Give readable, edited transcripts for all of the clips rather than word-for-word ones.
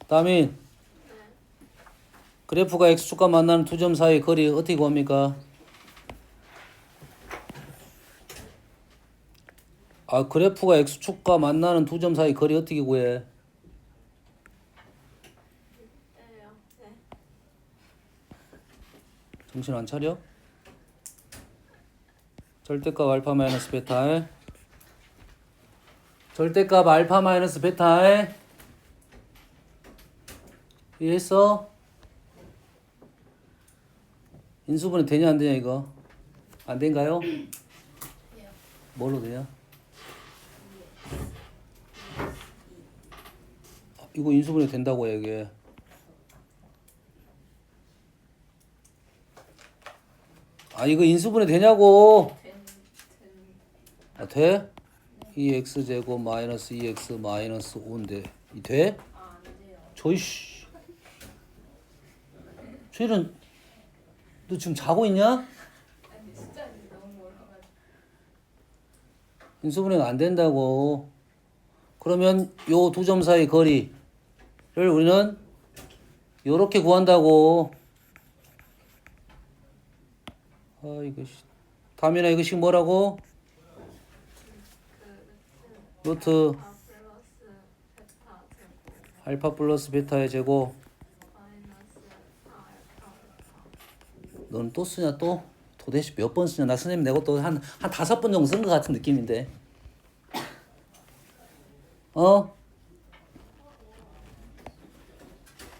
다음인 그래프가 x축과 만나는 두 점 사이 거리 어떻게 구합니까? 그래프가 x축과 만나는 두 점 사이 거리 어떻게 구해? 정신 안 차려? 절대값 알파 마이너스 베타 절대값 알파 마이너스 베타 이해했어? 인수분해 되냐 안 되냐 이거? 안 된가요? 뭘로 되냐? 이거 인수분해 된다고 해 이게. 이거 인수분해 되냐고. 돼? 2x제곱 마이너스 2x 마이너스 5인데 이 돼? 안 돼요. 저이씨 쟤는 너 지금 자고 있냐? 아니 진짜 너무 멀어가지고. 인수분해가 안 된다고. 그러면 요 두 점 사이 거리를 우리는 요렇게 구한다고. 이것이 다민아 이것이 뭐라고? 루트 알파 플러스 베타의 제곱. 너는 또 쓰냐 또? 도대체 몇 번 쓰냐? 나 선생님 내 것도 한 5번 정도 쓴 것 같은 느낌인데.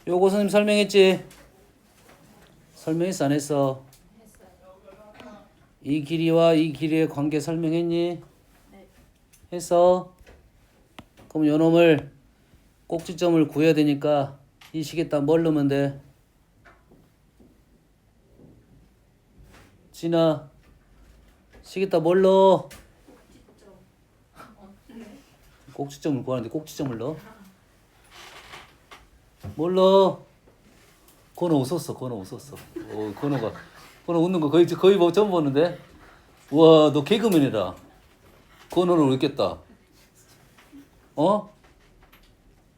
요거 선생님 설명했지? 설명했어 안 했어? 이 길이와 이 길이의 관계 설명했니? 네. 했어? 그럼 요 놈을 꼭지점을 구해야 되니까 이 식에다 뭘 넣으면 돼? 진아 식에다 뭘 넣어? 꼭지점을 구하는데 꼭지점을 넣어? 뭘 넣어? 건호 웃었어. 건호 웃는 거 거의 뭐 처음 보는데? 우와 너 개그맨이다. 건호는 웃겠다.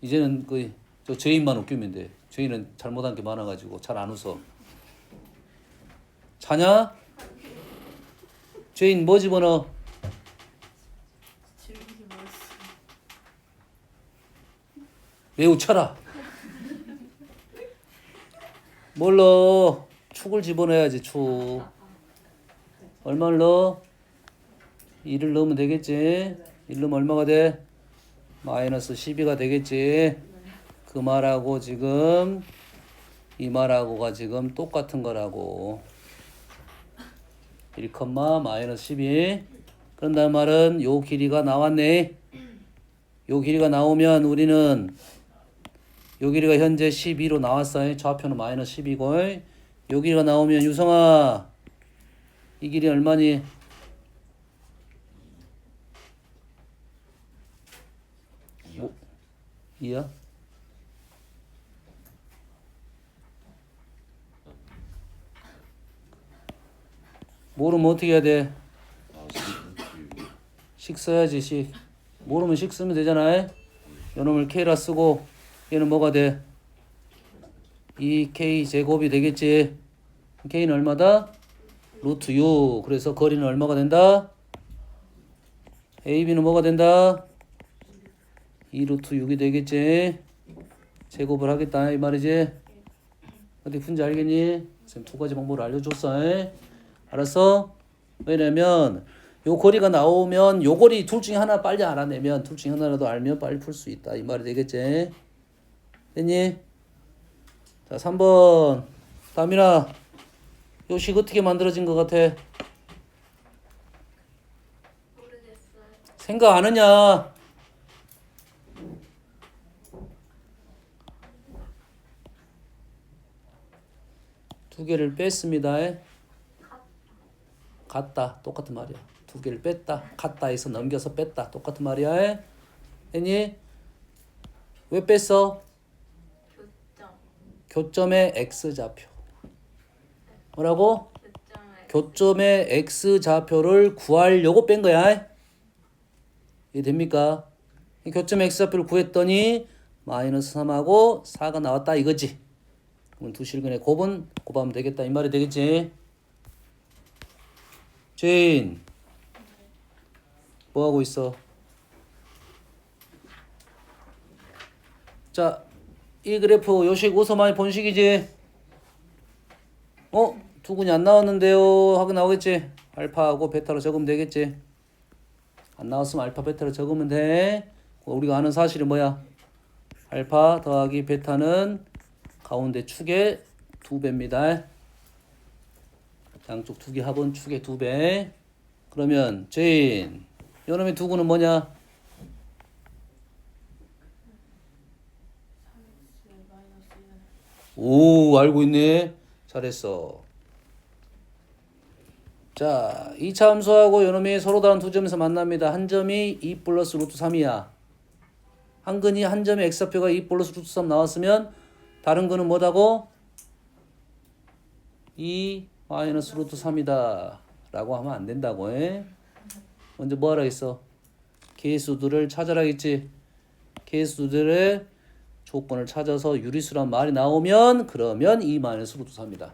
이제는 거의 저 죄인만 웃기면 돼. 죄인은 잘못한 게 많아가지고 잘 안 웃어. 자냐? 죄인 뭐 집어넣어? 즐기기 멋있어. 매우 쳐라. 뭘 넣어? 축을 집어넣어야지 축. 얼마를 넣어? 2를 넣으면 되겠지. 1 넣으면 얼마가 돼? 마이너스 12가 되겠지. 그 말하고 지금 이 말하고가 지금 똑같은 거라고. 1, 마이너스 12. 그런다는 말은 요 길이가 나왔네. 요 길이가 나오면 우리는 요 길이가 현재 12로 나왔어요. 좌표는 마이너스 10이고 요 길이가 나오면 유성아 이 길이 얼마니? 뭐, 2야? 모르면 어떻게 해야 돼? 식 써야지 식. 모르면 식 쓰면 되잖아. 요놈을 k라 쓰고 얘는 뭐가 돼? 2k 제곱이 되겠지. k는 얼마다? 루트 6. 그래서 거리는 얼마가 된다? AB는 뭐가 된다? 2 루트 6이 되겠지. 제곱을 하겠다 이 말이지. 어디 푼지 알겠니? 선생님 2가지 방법을 알려줬어. 알았어? 왜냐면 요 거리가 나오면 요 거리 둘 중에 하나 빨리 알아내면 둘 중에 하나라도 알면 빨리 풀 수 있다 이 말이 되겠지. 됐니? 자 3번 다민아 요 식 어떻게 만들어진 것 같아? 모르겠어요. 생각 안 하냐? 두 개를 뺐습니다. 같다 똑같은 말이야. 두 개를 뺐다 같다 해서 넘겨서 뺐다 똑같은 말이야. 했니? 왜 뺐어? 교점. 교점의 x좌표. 뭐라고? 교점에. 교점의 x좌표를 구하려고 뺀 거야. 이해 됩니까? 교점의 x좌표를 구했더니 마이너스 3하고 4가 나왔다 이거지. 그럼 두 실근의 곱은 곱하면 되겠다 이 말이 되겠지. 제인 뭐 하고 있어? 자, 이 그래프 요식 어디서 많이 본 식이지? 두근이 안 나왔는데요 하고 나오겠지. 알파하고 베타로 적으면 되겠지. 안 나왔으면 알파 베타로 적으면 돼. 우리가 아는 사실이 뭐야? 알파 더하기 베타는 가운데 축의 2배입니다. 양쪽 두 개 합은 축의 2배. 그러면 제인 요놈의 두근은 뭐냐? 3x 마이너스 1. 오, 알고 있네. 잘했어. 자, 2차 함수하고 요놈이 서로 다른 두 점에서 만납니다. 한 점이 2 플러스 루트 3이야. 한 근이 한 점의 x좌표가 2 플러스 루트 3 나왔으면 다른 근은 뭐다고? 2 마이너스 루트 3이다 라고 하면 안 된다고 해. 먼저 뭐 하라 했어? 계수들을 찾아라 했지. 계수들의 조건을 찾아서 유리수란 말이 나오면 그러면 2 마이너스 루트 3이다.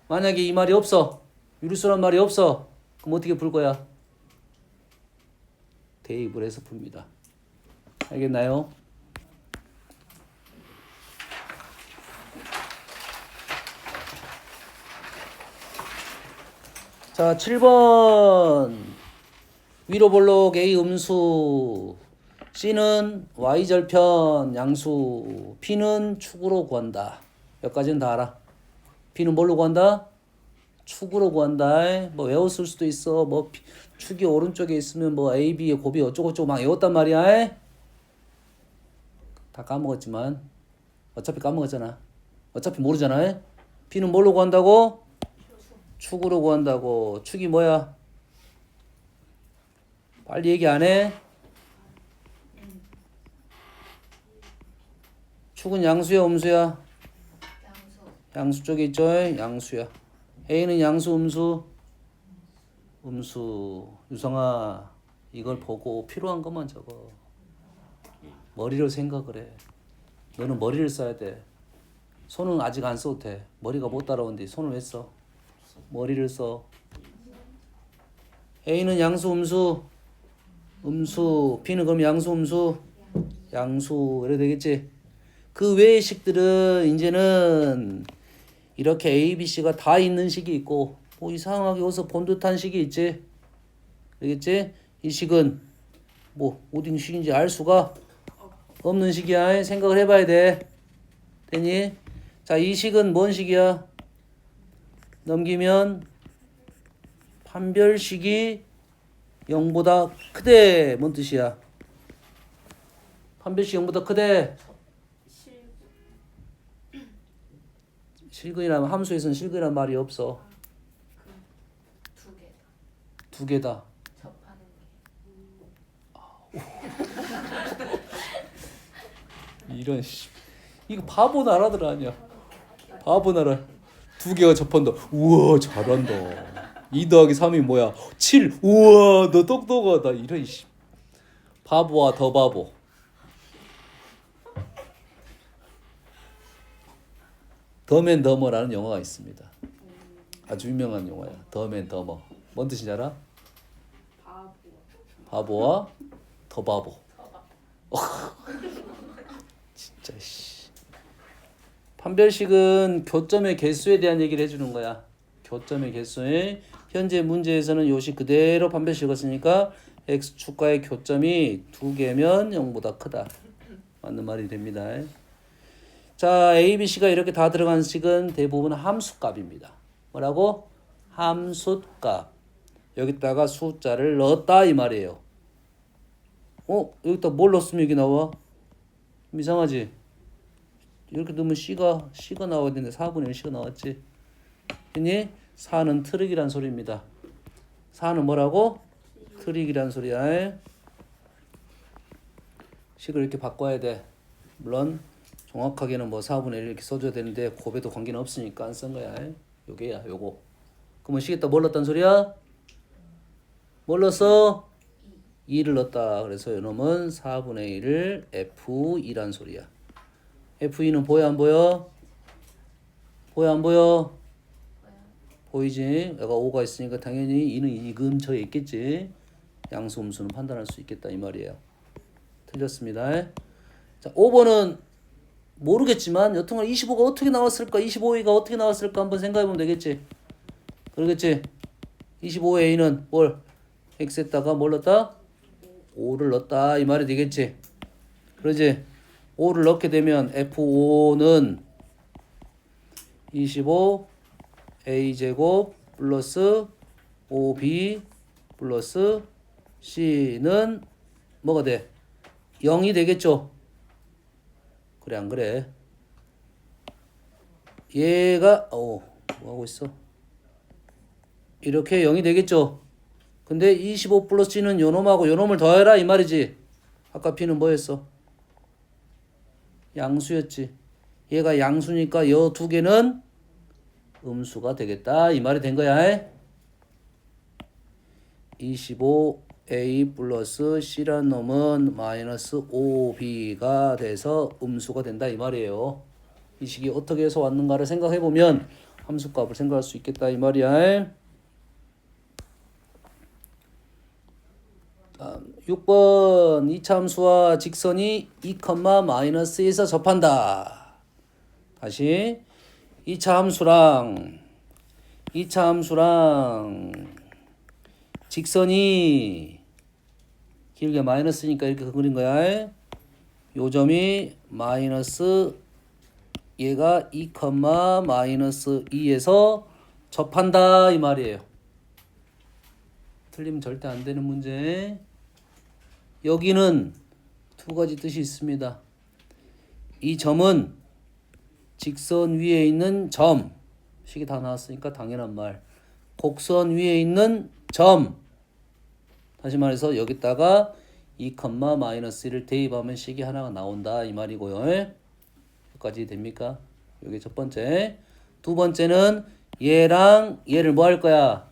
만약에 이 말이 없어. 유리수란 말이 없어. 그럼 어떻게 풀 거야? 대입을 해서 풉니다. 알겠나요? 자, 7번 위로 볼록 A 음수 C는 Y절편 양수 P는 축으로 구한다. 여기까지는 다 알아. P는 뭘로 구한다? 축으로 구한다. 뭐 외웠을 수도 있어. 뭐 축이 오른쪽에 있으면 뭐 A, B의 곱이 어쩌고저쩌고 막 외웠단 말이야. 다 까먹었지만 어차피 까먹었잖아. 어차피 모르잖아. P는 뭘로 구한다고? 축으로 구한다고. 축이 뭐야? 빨리 얘기 안 해? 축은 양수야 음수야? 양수. 양수 쪽에 있죠? 양수야. A는 양수 음수? 음수. 유성아 이걸 보고 필요한 것만 적어. 머리로 생각을 해. 너는 머리를 써야 돼. 손은 아직 안 써도 돼. 머리가 못 따라오는데 손을 왜 써? 머리를 써. A는 양수 음수? 음수. B는 그럼 양수 음수? 양수. 이래 되겠지? 그 외의 식들은 이제는 이렇게 A, B, C가 다 있는 식이 있고 뭐 이상하게 어디서 본 듯한 식이 있지? 알겠지? 이 식은 뭐 어디 식인지 알 수가 없는 식이야. 생각을 해봐야 돼. 되니? 자, 이 식은 뭔 식이야? 넘기면 판별식이 0보다 크대. 뭔 뜻이야? 판별식 0보다 크대. 실근이라면 함수에서는 실근이란 말이 없어. 두 개다. 두 개다. 접하는 게. 이런 씨. 이거 바보 나라들 아니야. 바보 나라. 두 개가 접한다. 우와 잘한다. 2 더하기 3이 뭐야? 7. 우와 너 똑똑하다. 이런 씨. 바보와 더 바보. 더맨 더머라는 영화가 있습니다. 아주 유명한 영화야. 더맨 더머. 뭔 뜻인지 알아? 바보. 바보와 더 바보. 진짜 씨. 판별식은 교점의 개수에 대한 얘기를 해주는 거야. 교점의 개수에 현재 문제에서는 요식 그대로 판별식을 쓰니까 x축과의 교점이 2개면 0보다 크다. 맞는 말이 됩니다. 자, A, B, C가 이렇게 다 들어간 식은 대부분 함수값입니다. 뭐라고? 함수값. 여기다가 숫자를 넣었다 이 말이에요. 여기다 뭘 넣었으면 여기 나와? 좀 이상하지? 이렇게 넣으면 C가 나와야 되는데 4분의 1 C가 나왔지. 그니 4는 트릭이란 소리입니다. 4는 뭐라고? 트릭이란 소리야. 식을 이렇게 바꿔야 돼. 물론 정확하게는 뭐 4분의 1 이렇게 써줘야 되는데 곱에도 관계는 없으니까 안 쓴 거야. 요게야 요거. 그러면 식에다 뭘 넣었단 소리야? 뭘 넣었어? 2를 넣었다. 그래서 이놈은 4분의 1을 F2란 소리야. F2는 보여 안 보여? 보여 안 보여? 보이지? 얘가 5가 있으니까 당연히 2는 이 근처에 있겠지. 양수 음수는 판단할 수 있겠다 이 말이에요. 틀렸습니다. 자, 5번은 모르겠지만 여튼간 25가 어떻게 나왔을까? 25A가 어떻게 나왔을까? 한번 생각해보면 되겠지. 그러겠지? 25A는 뭘? X에다가 뭘 넣었다? 5를 넣었다 이 말이 되겠지. 그러지? 5를 넣게 되면 F5는 25A제곱 플러스 5B 플러스 C는 뭐가 돼? 0이 되겠죠? 그래 안 그래? 얘가 뭐 하고 있어? 이렇게 0이 되겠죠? 근데 25 플러스 C는 요놈하고 요놈을 더해라 이 말이지. 아까 B는 뭐였어? 양수였지. 얘가 양수니까 요 두 개는 음수가 되겠다 이 말이 된 거야. 25A 플러스 C란 놈은 마이너스 5B가 돼서 음수가 된다 이 말이에요. 이 식이 어떻게 해서 왔는가를 생각해보면 함수값을 생각할 수 있겠다 이 말이야. 6번 이차함수와 직선이 2, 마이너스에서 접한다. 다시 2차함수랑 직선이 길게 마이너스니까 이렇게 그린 거야. 요 점이 마이너스 얘가 2, 마이너스 2에서 접한다 이 말이에요. 틀리면 절대 안 되는 문제. 여기는 두 가지 뜻이 있습니다. 이 점은 직선 위에 있는 점, 식이 다 나왔으니까 당연한 말. 곡선 위에 있는 점. 다시 말해서 여기다가 2, 마이너스 1을 대입하면 식이 하나가 나온다 이 말이고요. 여기까지 됩니까? 여기 첫 번째. 두 번째는 얘랑 얘를 뭐 할 거야?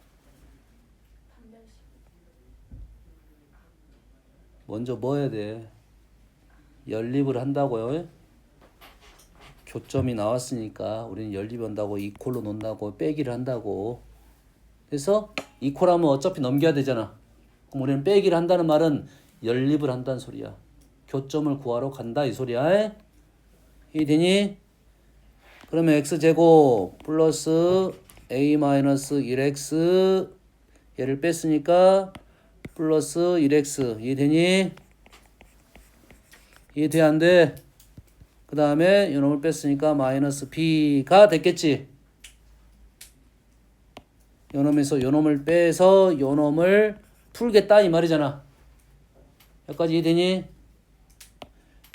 먼저 뭐 해야 돼? 연립을 한다고요. 교점이 나왔으니까 우리는 연립한다고 이퀄로 놓는다고 빼기를 한다고. 그래서 이퀄하면 어차피 넘겨야 되잖아. 그럼 우리는 빼기를 한다는 말은 연립을 한다는 소리야. 교점을 구하러 간다 이 소리야. 이해되니? 그러면 x제곱 플러스 a-1x 얘를 뺐으니까 플러스 1x 이해되니? 이해돼 안 돼? 그 다음에 요놈을 뺐으니까 마이너스 b가 됐겠지. 요놈에서 요놈을 빼서 요놈을 풀겠다 이 말이잖아. 여기까지 이해되니?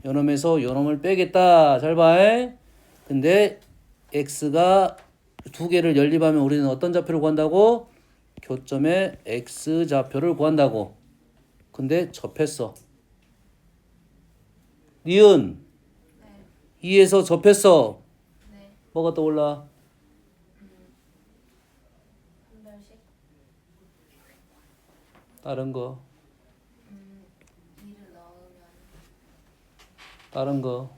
요놈에서 요놈을 빼겠다. 잘 봐. 근데 x가 두 개를 연립하면 우리는 어떤 좌표를 구한다고? 교점의 x 좌표를 구한다고. 근데 접했어. 니은 네. 2에서 접했어. 네. 뭐가 떠올라? 한 달씩. 다른 거. 2를 넣으면 다른 거.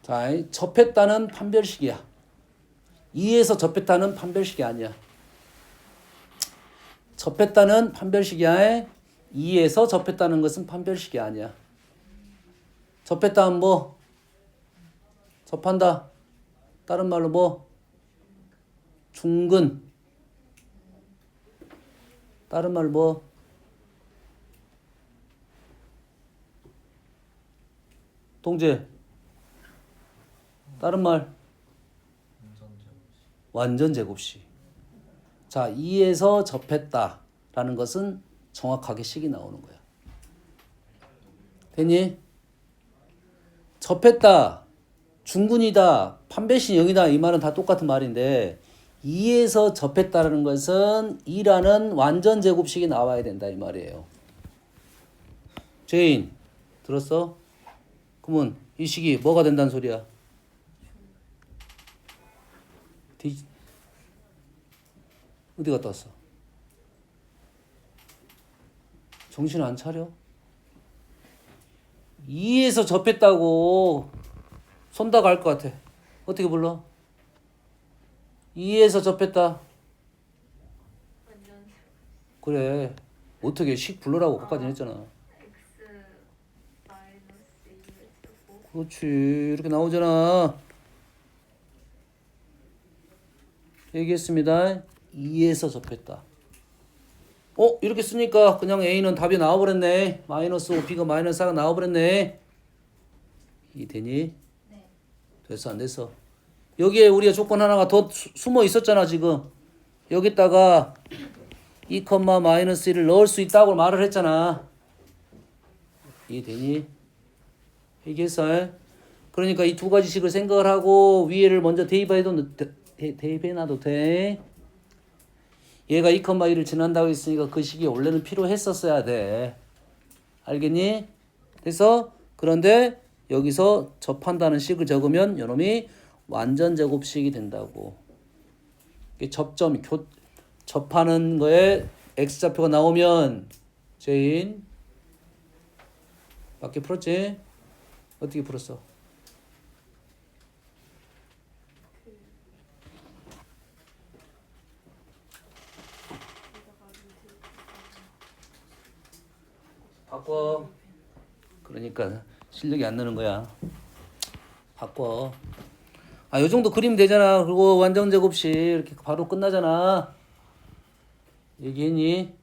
자, 접했다는 판별식이야. 2에서 접했다는 판별식이 아니야. 접했다는 판별식이야. 2에서 접했다는 것은 판별식이 아니야. 접했다 하면 뭐? 접한다. 다른 말로 뭐? 중근. 다른 말로 뭐? 동재. 다른 말. 완전 제곱식. 자, 2에서 접했다라는 것은 정확하게 식이 나오는 거야. 됐니? 접했다, 중근이다, 판별식 0이다 이 말은 다 똑같은 말인데 2에서 접했다라는 것은 2라는 완전 제곱식이 나와야 된다 이 말이에요. 제인 들었어? 그러면 이 식이 뭐가 된다는 소리야? 어디 갔다 왔어? 정신 안 차려? 2에서 접했다고 손다 갈 것 같아. 어떻게 불러? 2에서 접했다. 완전 그래. 어떻게 식 불러라고 거기까지 했잖아. x 마이너스 2x 그렇지. 이렇게 나오잖아. 얘기했습니다. 2에서 접했다. 이렇게 쓰니까 그냥 A는 답이 나와버렸네. 마이너스 5, B가 마이너스 4가 나와버렸네. 이 되니? 네. 됐어 안 됐어? 여기에 우리가 조건 하나가 더 숨어 있었잖아 지금. 여기다가 2, 마이너스 1을 넣을 수 있다고 말을 했잖아. 이 되니? 얘기했어. 그러니까 이 두 가지 식을 생각을 하고 위에를 먼저 대입해놔도 돼. 얘가 2, 1을 지난다고 했으니까 그 식이 원래는 필요했었어야 돼. 알겠니? 그래서 그런데 여기서 접한다는 식을 적으면 요놈이 완전 제곱식이 된다고. 접하는 거에 x좌표가 나오면 제인 맞게 풀었지? 어떻게 풀었어? 바꿔. 그러니까 실력이 안 느는 거야. 바꿔. 요 정도 그리면 되잖아. 그리고 완전 제곱식 이렇게 바로 끝나잖아. 얘기했니?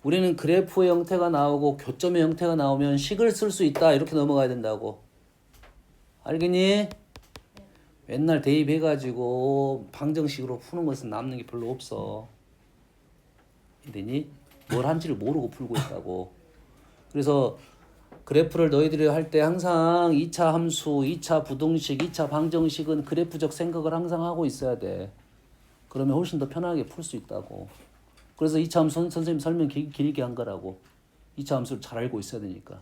우리는 그래프의 형태가 나오고 교점의 형태가 나오면 식을 쓸 수 있다. 이렇게 넘어가야 된다고. 알겠니? 맨날 대입해가지고 방정식으로 푸는 것은 남는 게 별로 없어. 되니? 뭘 한지를 모르고 풀고 있다고. 그래서 그래프를 너희들이 할 때 항상 2차 함수, 2차 부등식, 2차 방정식은 그래프적 생각을 항상 하고 있어야 돼. 그러면 훨씬 더 편하게 풀 수 있다고. 그래서 2차 함수 선생님 설명 길게 한 거라고. 2차 함수를 잘 알고 있어야 되니까.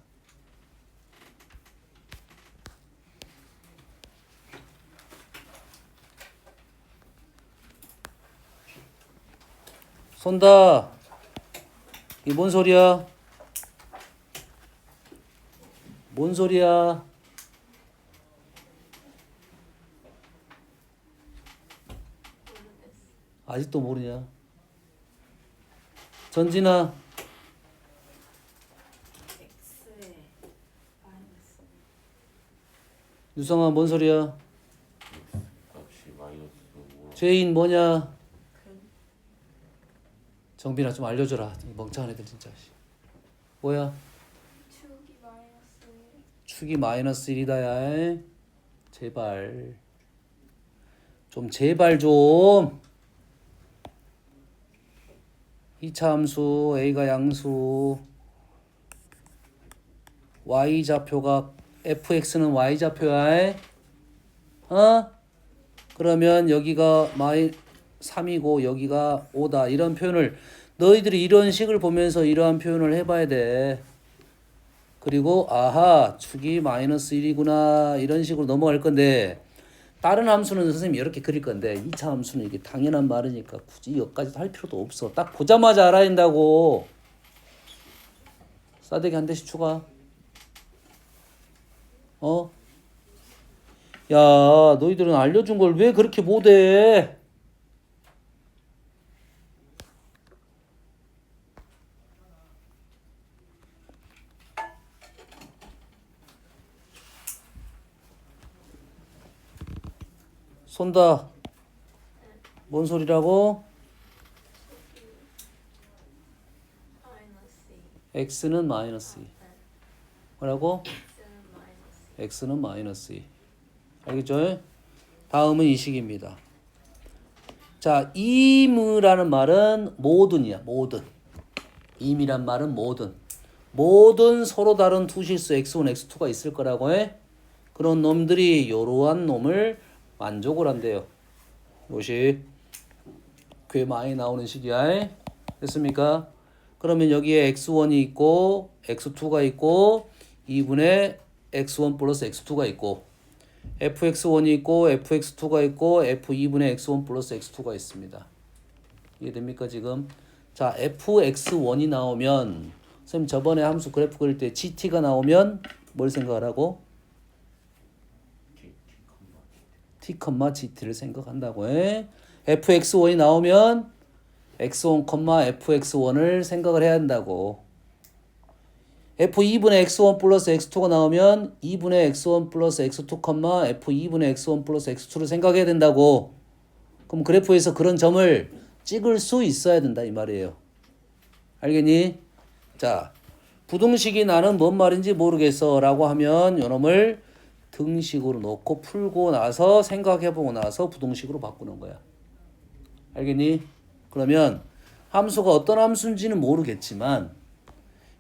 손다. 이게 뭔 소리야? 뭔 소리야? 아직도 모르냐? 전진아. x에 마이너스 유성아 뭔 소리야? 값이 마이너스 5. 죄인 뭐냐? 정빈아 좀 알려줘라. 멍청한 애들 진짜. 뭐야? 축이 마이너스 축이 마이너스 1이다 야. 제발. 제발 좀. 2차 함수 A가 양수 Y좌표가 fx는 Y좌표야. 그러면 여기가 3이고 여기가 5다. 이런 표현을 너희들이 이런 식을 보면서 이러한 표현을 해봐야 돼. 그리고 아하 축이 마이너스 1이구나 이런 식으로 넘어갈 건데 다른 함수는 선생님이 이렇게 그릴 건데 2차 함수는 이게 당연한 말이니까 굳이 여기까지 할 필요도 없어. 딱 보자마자 알아야 된다고. 싸대기 한 대씩 추가. 야 너희들은 알려준 걸 왜 그렇게 못해? 손다. 뭔 소리라고? 마이너스 x는 마이너스 2. 뭐라고? x는 마이너스 x는 마이너스 2. 알겠죠? 다음은 이 식입니다. 자, 임이라는 말은 모든이야. 모든. 임이란 말은 모든. 모든 서로 다른 두 실수 x1, x2가 있을 거라고 해. 그런 놈들이 이러한 놈을 만족을 한대요. 요식 꽤 많이 나오는 식이야. 됐습니까? 그러면 여기에 x1이 있고 x2가 있고 2분의 x1 플러스 x2가 있고 fx1이 있고 fx2가 있고 f2분의 x1 플러스 x2가 있습니다. 이해됩니까 지금? 자 fx1이 나오면 선생님 저번에 함수 그래프 그릴 때 GT가 나오면 뭘 생각하라고? T, GT를 생각한다고 해. fx1이 나오면 x1, fx1을 생각을 해야 한다고. f2분의 x1 플러스 x2가 나오면 2분의 x1 플러스 x2, f2분의 x1 플러스 x2를 생각해야 된다고. 그럼 그래프에서 그런 점을 찍을 수 있어야 된다 이 말이에요. 알겠니? 자, 부등식이 나는 뭔 말인지 모르겠어 라고 하면 요놈을 등식으로 놓고 풀고 나서 생각해보고 나서 부등식으로 바꾸는 거야. 알겠니? 그러면 함수가 어떤 함수인지는 모르겠지만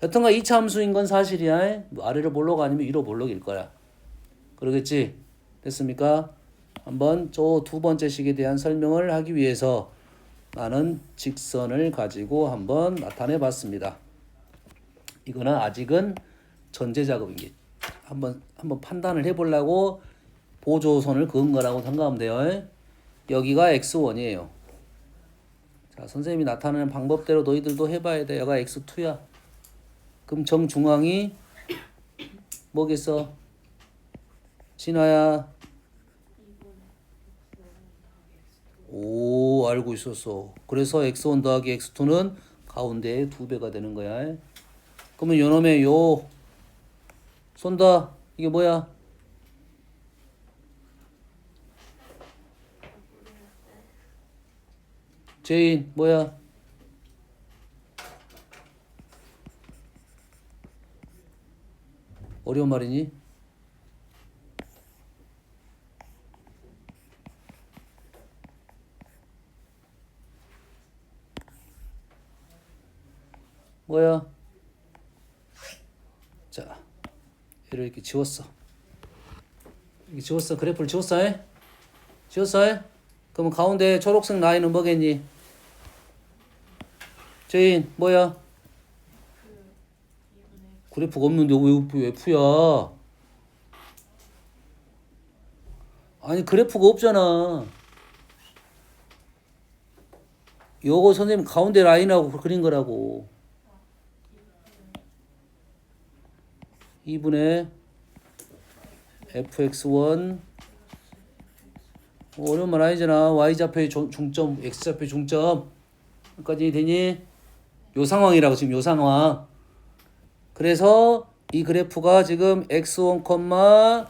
여튼간 2차 함수인 건 사실이야. 아래로 볼록 아니면 위로 볼록일 거야. 그러겠지? 됐습니까? 한번 저 두 번째 식에 대한 설명을 하기 위해서 나는 직선을 가지고 한번 나타내 봤습니다. 이거는 아직은 전제 작업인 게 한번 판단을 해보려고 보조선을 그은 거라고 생각하면 돼요. 여기가 x1이에요. 자, 선생님이 나타내는 방법대로 너희들도 해봐야 돼. 여기가 x2야. 그럼 정중앙이 뭐겠어? 진아야. 오, 알고 있었어. 그래서 x1 더하기 x2는 가운데에 2배가 되는 거야. 그러면 요놈의 요 쏜다. 이게 뭐야? 제인 뭐야? 어려운 말이니? 뭐야? 자, 얘를 이렇게 지웠어. 이렇게 지웠어. 그래프를 지웠어. 에? 지웠어. 에? 그러면 가운데 초록색 라인은 뭐겠니? 제인 뭐야? 그래프가 없는데 왜 F야? 아니 그래프가 없잖아. 요거 선생님 가운데 라인하고 그린 거라고. 2분의 fx1 어려운 말 아니잖아. y좌표의 중점, x좌표의 중점 여기까지 되니? 요 상황이라고 지금 요 상황. 그래서 이 그래프가 지금 x1,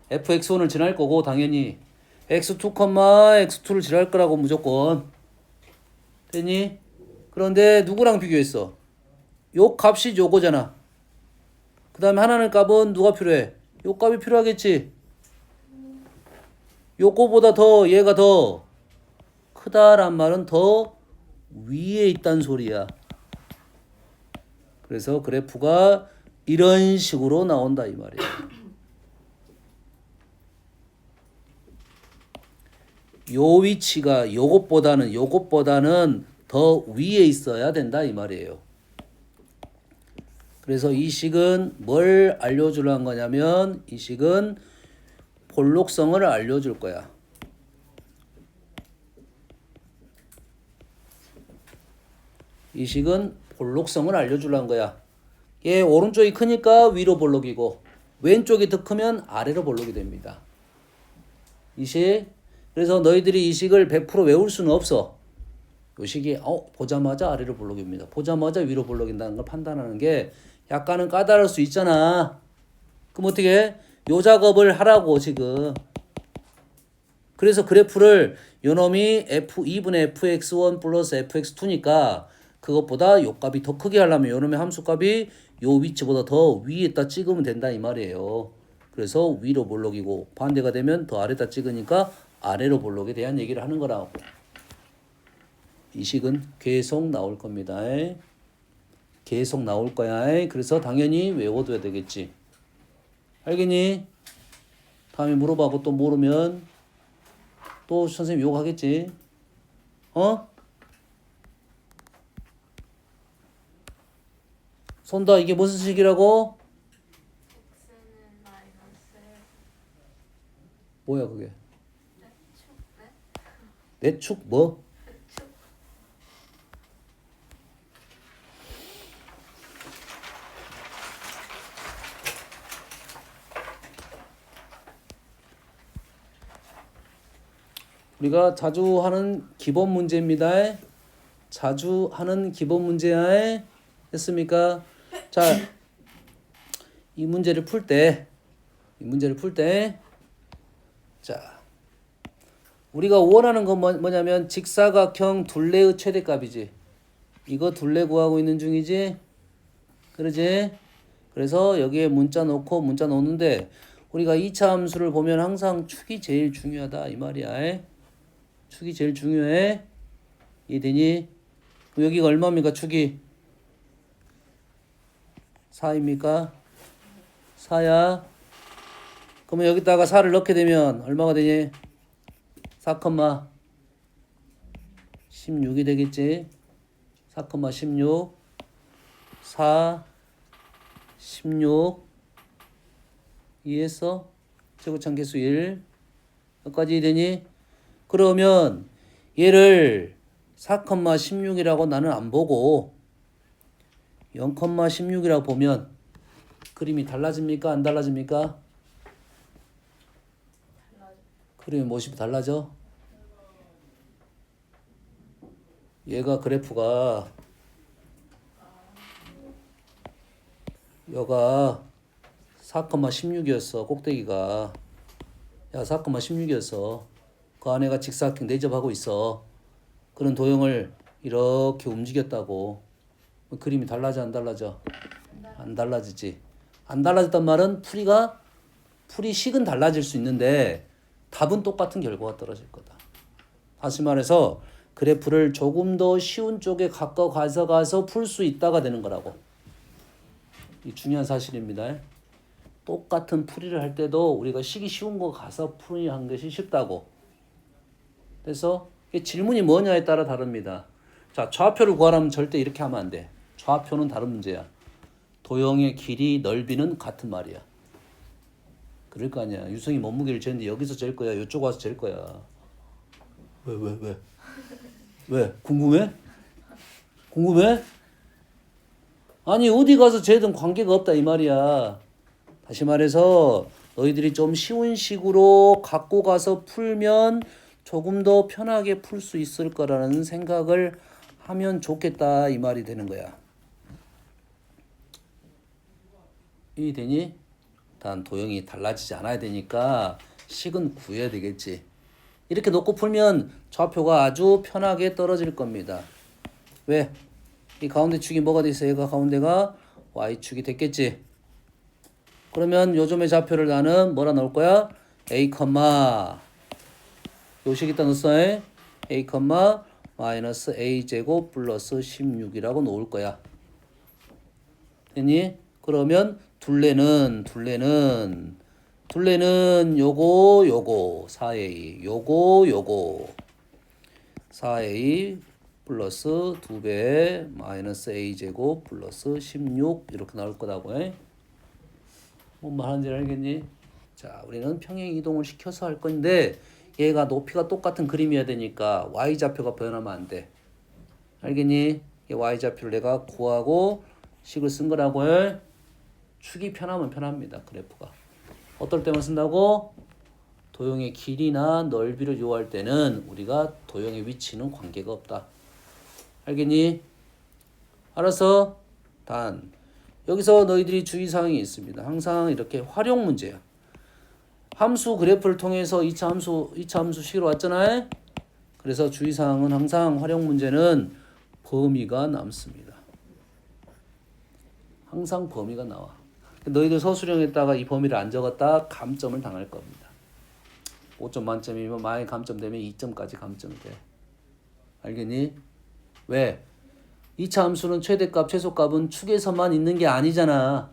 fx1을 지날 거고 당연히 x2, x2를 지날 거라고 무조건 되니? 그런데 누구랑 비교했어? 요 값이 요거잖아. 그 다음에 하나는 값은 누가 필요해? 요 값이 필요하겠지. 요거보다 더 얘가 더 크다란 말은 더 위에 있단 소리야. 그래서 그래프가 이런 식으로 나온다 이 말이야. 요 위치가 요것보다는 더 위에 있어야 된다 이 말이에요. 그래서 이 식은 뭘 알려주려는 거냐면 이 식은 볼록성을 알려줄 거야. 이 식은 볼록성을 알려주려는 거야. 얘 오른쪽이 크니까 위로 볼록이고 왼쪽이 더 크면 아래로 볼록이 됩니다. 이 식. 그래서 너희들이 이 식을 100% 외울 수는 없어. 이 식이 보자마자 아래로 볼록입니다. 보자마자 위로 볼록인다는 걸 판단하는 게 약간은 까다로울 수 있잖아. 그럼 어떻게 해? 요 작업을 하라고 지금. 그래서 그래프를 요놈이 f2분의 fx1 플러스 fx2니까 그것보다 요 값이 더 크게 하려면 요놈의 함수값이 요 위치보다 더 위에다 찍으면 된다 이 말이에요. 그래서 위로 볼록이고 반대가 되면 더 아래다 찍으니까 아래로 볼록에 대한 얘기를 하는 거라고. 이 식은 계속 나올 겁니다. 계속 나올 거야. 그래서 당연히 외워둬야 되겠지. 알겠니? 다음에 물어봐고 또 모르면 또 선생님 욕하겠지. 손다 이게 무슨 식이라고? x는 마이너스 뭐야 그게? 축 내축 뭐? 축 우리가 자주 하는 기본 문제입니다. 자주 하는 기본 문제야. 됐습니까? 자, 이 문제를 풀 때, 자, 우리가 원하는 건 뭐냐면 직사각형 둘레의 최대값이지. 이거 둘레 구하고 있는 중이지. 그러지? 그래서 여기에 문자 놓는데 우리가 2차 함수를 보면 항상 축이 제일 중요하다 이 말이야. 축이 제일 중요해. 이해되니? 여기가 얼마입니까 축이? 4입니까? 4야. 그러면 여기다가 4를 넣게 되면 얼마가 되니? 4,16이 되겠지. 4,16 4 16 이해했어? 최고참 개수 1 여기까지 되니? 그러면 얘를 4,16이라고 나는 안 보고 0,16이라고 보면 그림이 달라집니까? 안 달라집니까? 그림의 모습이 달라져? 얘가 그래프가 여가 4,16이었어. 꼭대기가. 야, 4,16이었어. 그 안에가 직사각형 내접하고 있어. 그런 도형을 이렇게 움직였다고. 그림이 달라져 안 달라져? 안 달라지지. 안 달라졌단 말은 풀이식은 달라질 수 있는데 답은 똑같은 결과가 떨어질 거다. 다시 말해서 그래프를 조금 더 쉬운 쪽에 가서 풀 수 있다가 되는 거라고. 이 중요한 사실입니다. 똑같은 풀이를 할 때도 우리가 식이 쉬운 거 가서 풀이한 것이 쉽다고. 그래서 질문이 뭐냐에 따라 다릅니다. 자, 좌표를 구하라면 절대 이렇게 하면 안 돼. 좌표는 다른 문제야. 도형의 길이, 넓이는 같은 말이야. 그럴 거 아니야. 유성이 몸무게를 재는데 여기서 잴 거야. 이쪽 와서 잴 거야. 왜? 궁금해? 아니 어디 가서 재든 관계가 없다 이 말이야. 다시 말해서 너희들이 좀 쉬운 식으로 갖고 가서 풀면 조금 더 편하게 풀 수 있을 거라는 생각을 하면 좋겠다 이 말이 되는 거야. 이해되니? 단 도형이 달라지지 않아야 되니까 식은 구해야 되겠지. 이렇게 놓고 풀면 좌표가 아주 편하게 떨어질 겁니다. 왜? 이 가운데 축이 뭐가 돼 있어? 얘가 가운데가 Y축이 됐겠지. 그러면 요점의 좌표를 나는 뭐라 넣을 거야? A, 요식 있다 넣었어. A, 마이너스 A제곱 플러스 16이라고 놓을 거야. 됐니? 그러면 둘레는 요거 4A 요거 4A 플러스 2배 마이너스 A제곱 플러스 16 이렇게 나올 거다고. 뭔 말하는지 알겠니? 자, 우리는 평행 이동을 시켜서 할 건데 얘가 높이가 똑같은 그림이어야 되니까 Y좌표가 변하면 안 돼. 알겠니? 이 Y좌표를 내가 구하고 식을 쓴 거라고. 축이 편하면 편합니다. 그래프가. 어떨 때만 쓴다고? 도형의 길이나 넓이를 요할 때는 우리가 도형의 위치는 관계가 없다. 알겠니? 알았어? 단 여기서 너희들이 주의사항이 있습니다. 항상 이렇게 활용 문제야. 함수 그래프를 통해서 2차 함수 식으로 왔잖아요. 그래서 주의사항은 항상 활용 문제는 범위가 남습니다. 항상 범위가 나와. 너희들 서술형에다가 이 범위를 안 적었다 감점을 당할 겁니다. 5점 만점이면 만약에 감점되면 2점까지 감점이 돼. 알겠니? 왜? 2차 함수는 최대값, 최소값은 축에서만 있는 게 아니잖아.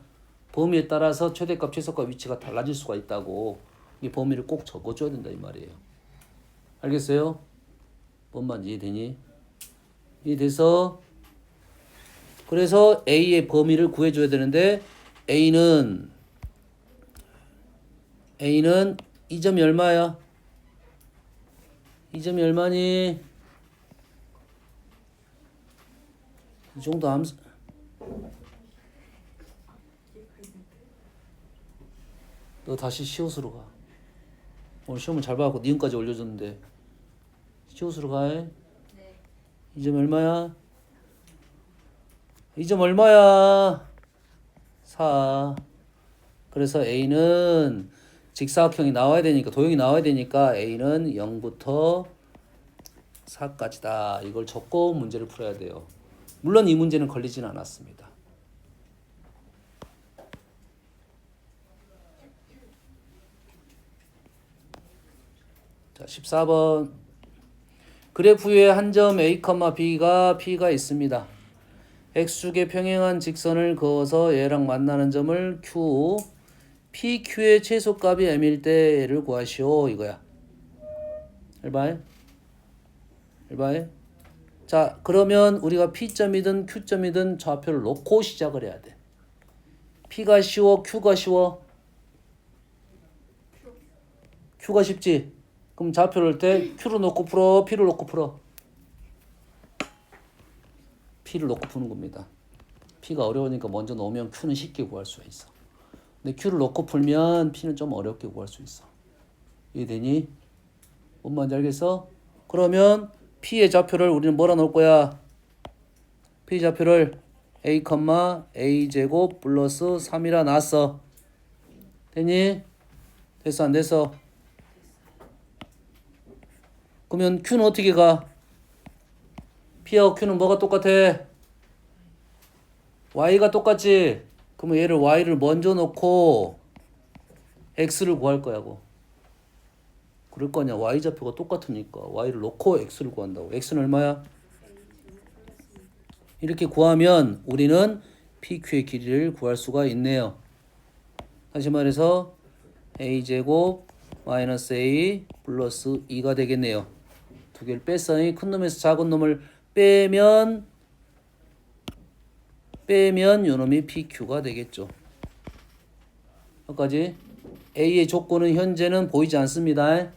범위에 따라서 최대값, 최소값 위치가 달라질 수가 있다고. 이 범위를 꼭 적어줘야 된다 이 말이에요. 알겠어요? 뭔 말인지 이해되니? 이해돼서? 그래서 A의 범위를 구해줘야 되는데 A는 이 점이 얼마야? 이 점이 얼마니? 이 정도 함수 너 다시 시옷으로 가. 오늘 시험을 잘 봐갖고 니은까지 올려줬는데 시옷으로 가. 네. 이 점 얼마야? 이 점 얼마야? 4. 그래서 A는 직사각형이 나와야 되니까 도형이 나와야 되니까 A는 0부터 4까지다. 이걸 적고 문제를 풀어야 돼요. 물론 이 문제는 걸리진 않았습니다. 자, 14번. 그래프 위에 한 점 A, B가 있습니다. X축에 평행한 직선을 그어서 얘랑 만나는 점을 Q, PQ의 최소값이 M일 때를 구하시오. 이거야. 알바해? 자, 그러면 우리가 P점이든 Q점이든 좌표를 놓고 시작을 해야 돼. P가 쉬워? Q가 쉬워? Q가 쉽지? 그럼 좌표를 할 때 Q를 놓고 풀어? P를 놓고 풀어? P를 놓고 푸는 겁니다. P가 어려우니까 먼저 놓으면 Q는 쉽게 구할 수가 있어. 근데 Q를 놓고 풀면 P는 좀 어렵게 구할 수 있어. 이해되니? 뭔 말인지 알겠어? 그러면 P의 좌표를 우리는 뭐라 놓을 거야? P 좌표를 A, A 제곱 플러스 3이라 놨어. 됐니? 됐어 안 됐어? 그러면 Q는 어떻게 가? P하고 Q는 뭐가 똑같아? Y가 똑같지? 그러면 얘를 Y를 먼저 놓고 X를 구할 거야고. 그럴 거냐? Y 좌표가 똑같으니까 Y를 놓고 X를 구한다고. X는 얼마야? 이렇게 구하면 우리는 PQ의 길이를 구할 수가 있네요. 다시 말해서 A제곱 마이너스 A 플러스 2가 되겠네요. 두 개를 뺐으니 큰 놈에서 작은 놈을 빼면 요놈이 PQ가 되겠죠. 여기까지. A의 조건은 현재는 보이지 않습니다.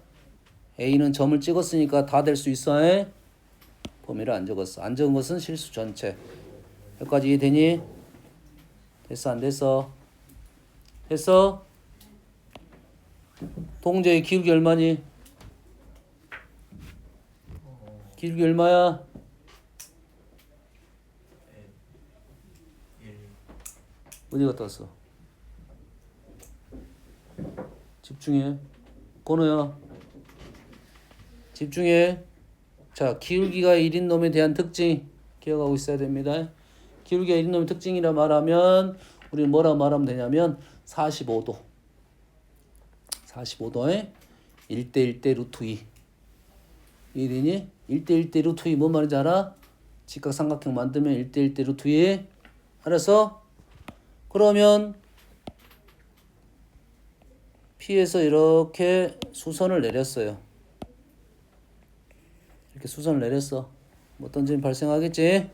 A는 점을 찍었으니까 다 될 수 있어. 범위를 안 적었어. 안 적은 것은 실수 전체. 여기까지 이해되니? 됐어 안 됐어? 됐어? 동제의 기울기 얼마니? 기울기 얼마야? 어디 갔다 왔어? 집중해. 건우야. 집중해. 자, 기울기가 1인 놈에 대한 특징 기억하고 있어야 됩니다. 기울기가 1인 놈의 특징이라 말하면 우리는 뭐라 말하면 되냐면 45도. 45도에 1대1대 루트 2. 이해되니? 1대1대 루트 2 뭔 말인지 알아? 직각삼각형 만들면 1대1대 루트 2. 알았어? 그러면 P에서 이렇게 수선을 내렸어요. 이렇게 수선을 내렸어. 뭐 어떤 점이 발생하겠지?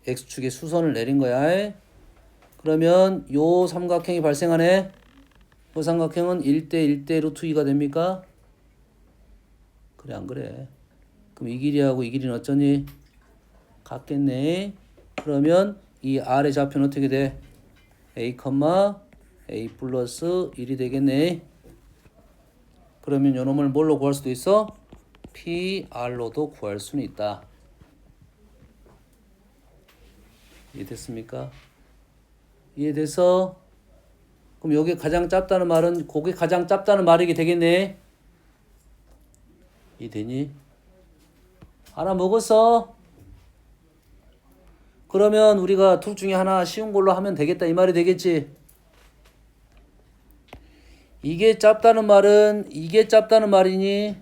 X축에 수선을 내린 거야. 그러면 요 삼각형이 발생하네. 요 삼각형은 1대1대 루트 2가 됩니까? 그래 안 그래? 그럼 이 길이하고 이 길이는 어쩌니? 같겠네. 그러면 이 R의 좌표는 어떻게 돼? A, A 플러스 1이 되겠네. 그러면 요 놈을 뭘로 구할 수도 있어? PR로도 구할 수는 있다. 이해됐습니까? 이해돼서? 그럼 여기 가장 짧다는 말은 그게 가장 짧다는 말이게 되겠네. 이해되니? 하나 먹었어? 그러면 우리가 둘 중에 하나 쉬운 걸로 하면 되겠다 이 말이 되겠지? 이게 짧다는 말은 이게 짧다는 말이니?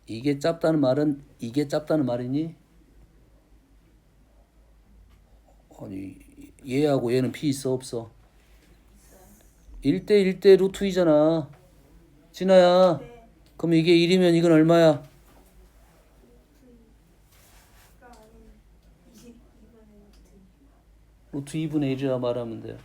이게 짧다는 말은 이게 짧다는 말이니? 아니 얘하고 얘는 P 있어 없어? 1대1대 루트 2잖아. 진아야. 네. 그럼 이게 1이면 이건 얼마야? 루트 2분의 1이라 말하면 돼요.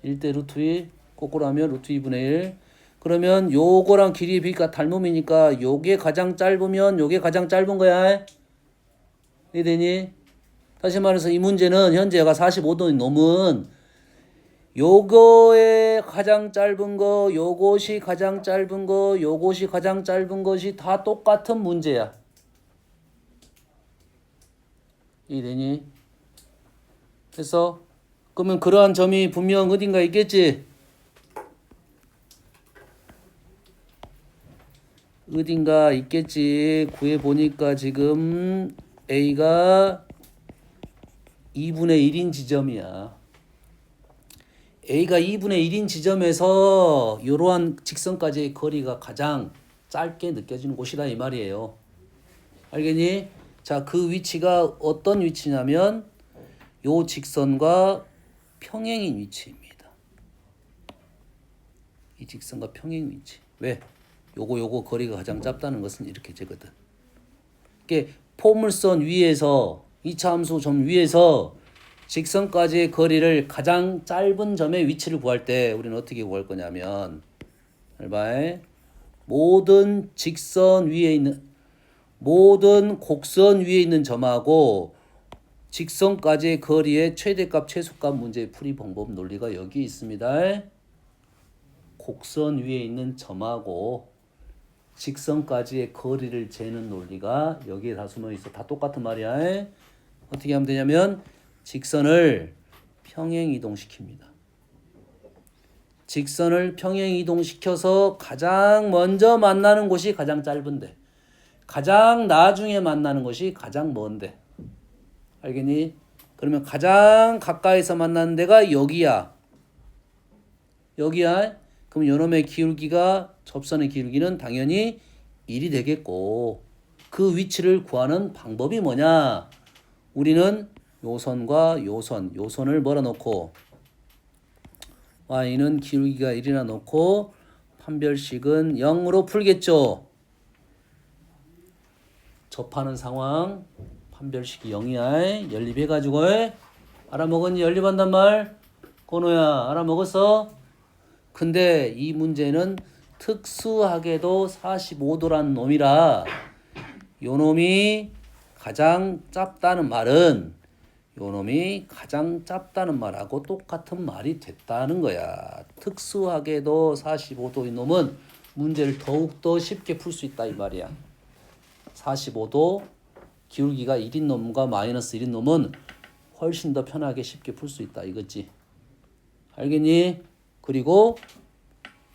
1대 루트 2 거꾸로 하면 루트 2분의 1. 그러면 요거랑 길이의 비가 닮음이니까 요게 가장 짧으면 요게 가장 짧은 거야. 이해되니? 다시 말해서 이 문제는 현재 얘가 45도인 놈은 요거의 가장 짧은 거, 요것이 가장 짧은 거, 요것이 가장 짧은 것이 다 똑같은 문제야. 이해되니? 그래서 그러면 그러한 점이 분명 어딘가 있겠지? 어딘가 있겠지. 구해보니까 지금 A가 2분의 1인 지점이야. A가 2분의 1인 지점에서 이러한 직선까지의 거리가 가장 짧게 느껴지는 곳이다 이 말이에요. 알겠니? 자, 그 위치가 어떤 위치냐면 요 직선과 평행인 위치입니다. 이 직선과 평행 위치. 왜? 요거 거리가 가장 짧다는 것은 이렇게 되거든. 이게 포물선 위에서 이차함수 점 위에서 직선까지의 거리를 가장 짧은 점의 위치를 구할 때 우리는 어떻게 구할 거냐면 모든 직선 위에 있는 모든 곡선 위에 있는 점하고 직선까지의 거리의 최대값 최소값 문제의 풀이 방법 논리가 여기 있습니다. 곡선 위에 있는 점하고 직선까지의 거리를 재는 논리가 여기에 다 숨어 있어. 다 똑같은 말이야. 어떻게 하면 되냐면 직선을 평행 이동시킵니다. 직선을 평행 이동시켜서 가장 먼저 만나는 곳이 가장 짧은데 가장 나중에 만나는 것이 가장 먼데. 알겠니? 그러면 가장 가까이서 만나는 데가 여기야. 여기야. 그럼 요놈의 기울기가 접선의 기울기는 당연히 1이 되겠고 그 위치를 구하는 방법이 뭐냐? 우리는 요선과 요선을 뭐라 놓고 y는 기울기가 1이나 놓고 판별식은 0으로 풀겠죠. 접하는 상황 판별식이 0이야. 연립해가지고 알아먹었니? 연립한단 말? 건호야 알아먹었어? 근데 이 문제는 특수하게도 45도라는 놈이라 요 놈이 가장 짧다는 말은 요 놈이 가장 짧다는 말하고 똑같은 말이 됐다는 거야. 특수하게도 45도인 놈은 문제를 더욱더 쉽게 풀 수 있다 이 말이야. 45도 기울기가 1인 놈과 마이너스 1인 놈은 훨씬 더 편하게 쉽게 풀 수 있다 이거지. 알겠니? 그리고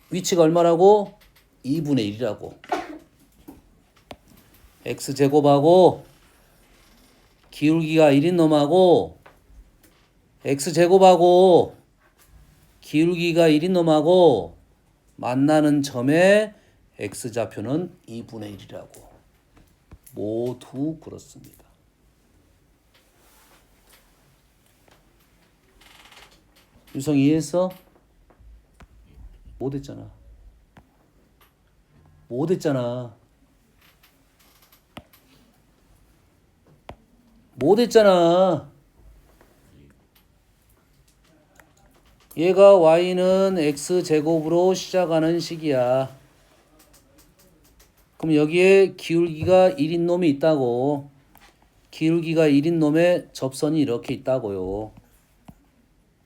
위치가 얼마라고? 2분의 1이라고. x제곱하고 기울기가 1인 놈하고 x제곱하고 기울기가 1인 놈하고 만나는 점의 x좌표는 2분의 1이라고. 모두 그렇습니다. 유성 이해했어? 못했잖아. 얘가 y는 x제곱으로 시작하는 식이야. 그럼 여기에 기울기가 1인 놈이 있다고. 기울기가 1인 놈의 접선이 이렇게 있다고요.